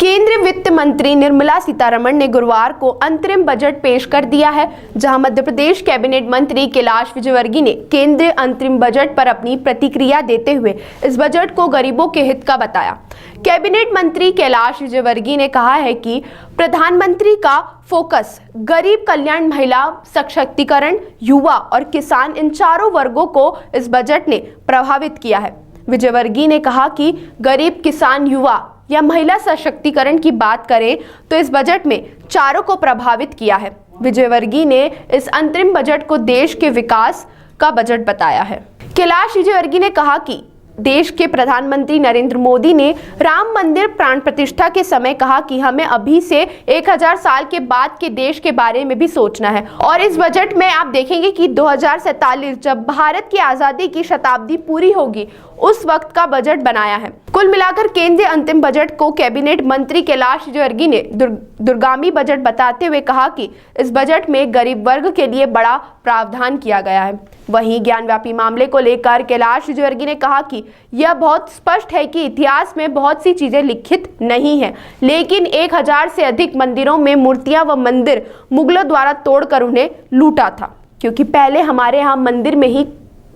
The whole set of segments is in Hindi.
केंद्रीय वित्त मंत्री निर्मला सीतारमण ने गुरुवार को अंतरिम बजट पेश कर दिया है, जहां मध्य प्रदेश कैबिनेट मंत्री कैलाश विजयवर्गीय ने केंद्रीय अंतरिम बजट पर अपनी प्रतिक्रिया देते हुए इस बजट को गरीबों के हित का बताया। कैबिनेट मंत्री कैलाश विजयवर्गीय ने कहा है कि प्रधानमंत्री का फोकस गरीब कल्याण, महिला सशक्तिकरण, युवा और किसान, इन चारों वर्गों को इस बजट ने प्रभावित किया है। विजयवर्गीय ने कहा कि गरीब, किसान, युवा या महिला सशक्तिकरण की बात करें तो इस बजट में चारों को प्रभावित किया है। विजयवर्गीय ने इस अंतरिम बजट को देश के विकास का बजट बताया है। कैलाश विजयवर्गीय ने कहा कि देश के प्रधानमंत्री नरेंद्र मोदी ने राम मंदिर प्राण प्रतिष्ठा के समय कहा कि हमें अभी से 1000 साल के बाद के देश के बारे में भी सोचना है, और इस बजट में आप देखेंगे कि 2047 जब भारत की आजादी की शताब्दी पूरी होगी, उस वक्त का बजट बनाया है। कुल मिलाकर केंद्रीय अंतिम बजट को कैबिनेट मंत्री कैलाश विजयवर्गीय ने दूरगामी बजट बताते हुए कहा कि इस बजट में गरीब वर्ग के लिए बड़ा प्रावधान किया गया है। वहीं ज्ञानव्यापी मामले को लेकर कैलाश विजयवर्गीय ने कहा कि यह बहुत स्पष्ट है कि इतिहास में बहुत सी चीजें लिखित नहीं है, लेकिन 1000 से अधिक मंदिरों में मूर्तियां व मंदिर मुगलों द्वारा तोड़कर उन्हें लूटा था, क्योंकि पहले हमारे यहाँ मंदिर में ही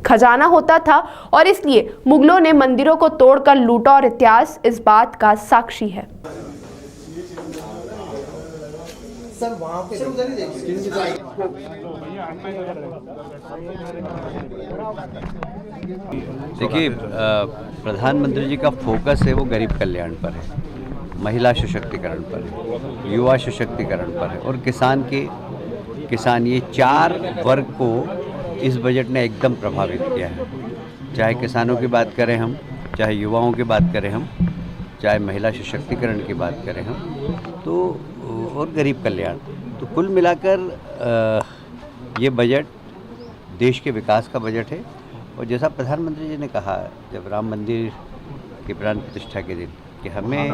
खजाना होता था और इसलिए मुगलों ने मंदिरों को तोड़कर लूटा, और इतिहास इस बात का साक्षी है। सर वहाँ पे देखिए, प्रधानमंत्री जी का फोकस है वो गरीब कल्याण पर है, महिला सशक्तिकरण पर है, युवा सशक्तिकरण पर है और किसान, ये चार वर्ग को इस बजट ने एकदम प्रभावित किया है। चाहे किसानों की बात करें हम, चाहे युवाओं की बात करें हम, चाहे महिला सशक्तिकरण की बात करें हम, तो और गरीब कल्याण, तो कुल मिलाकर ये बजट देश के विकास का बजट है। और जैसा प्रधानमंत्री जी ने कहा जब राम मंदिर के प्राण प्रतिष्ठा के दिन कि हमें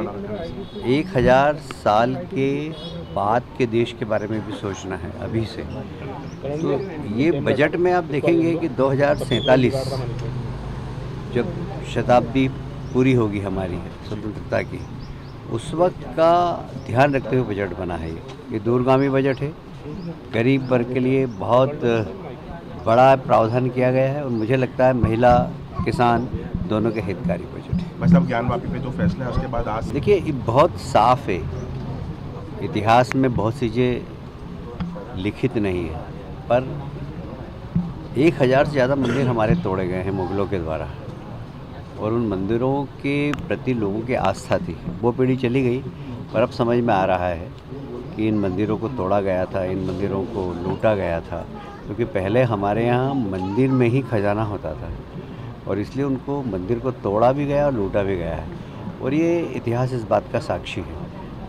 1000 साल के बाद के देश के बारे में भी सोचना है अभी से, तो ये बजट में आप देखेंगे कि 2047 जब शताब्दी पूरी होगी हमारी स्वतंत्रता की, उस वक्त का ध्यान रखते हुए बजट बना है। ये दूरगामी बजट है, गरीब वर्ग के लिए बहुत बड़ा प्रावधान किया गया है और मुझे लगता है महिला, किसान दोनों के हितकारी बजट है। बस अब ज्ञानवापी पे जो फैसला है उसके बाद आज देखिए, ये बहुत साफ है, इतिहास में बहुत चीज़ें लिखित नहीं है, पर 1000 से ज़्यादा मंदिर हमारे तोड़े गए हैं मुगलों के द्वारा, और उन मंदिरों के प्रति लोगों की आस्था थी, वो पीढ़ी चली गई। पर अब समझ में आ रहा है कि इन मंदिरों को तोड़ा गया था, इन मंदिरों को लूटा गया था, क्योंकि पहले हमारे यहाँ मंदिर में ही खजाना होता था और इसलिए उनको मंदिर को तोड़ा भी गया और लूटा भी गया है, और ये इतिहास इस बात का साक्षी है।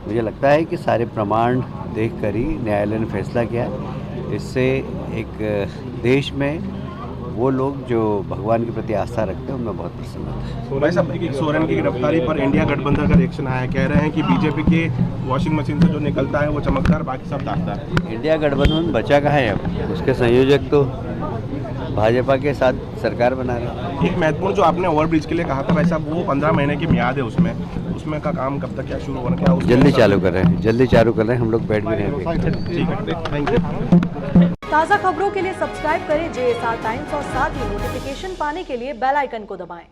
मुझे लगता है कि सारे प्रमाण देखकर ही न्यायालय ने फैसला किया है। इससे एक देश में वो लोग जो भगवान के प्रति आस्था रखते हैं उनमें बहुत प्रसन्नता है। सोरेन की गिरफ्तारी पर इंडिया गठबंधन का रिएक्शन आया, कह रहे हैं कि बीजेपी के वॉशिंग मशीन से जो निकलता है वो चमकदार, बाकी सब दागदार। इंडिया गठबंधन बचा कहाँ है अब, उसके संयोजक तो भाजपा के साथ सरकार बना रहे हैं। एक महत्वपूर्ण जो आपने ओवरब्रिज के लिए कहा था, वैसा वो 15 महीने की मियाद है, उसमें का काम कब तक क्या शुरू होना, क्या जल्दी चालू कर रहे हैं, जल्दी चालू कर रहे हैं, हम लोग बैठ भी रहे हैं। ठीक है, थैंक यू। ताज़ा खबरों के लिए सब्सक्राइब करें JSR टाइम्स और साथ ही नोटिफिकेशन पाने के लिए बेल आइकन को दबाएं।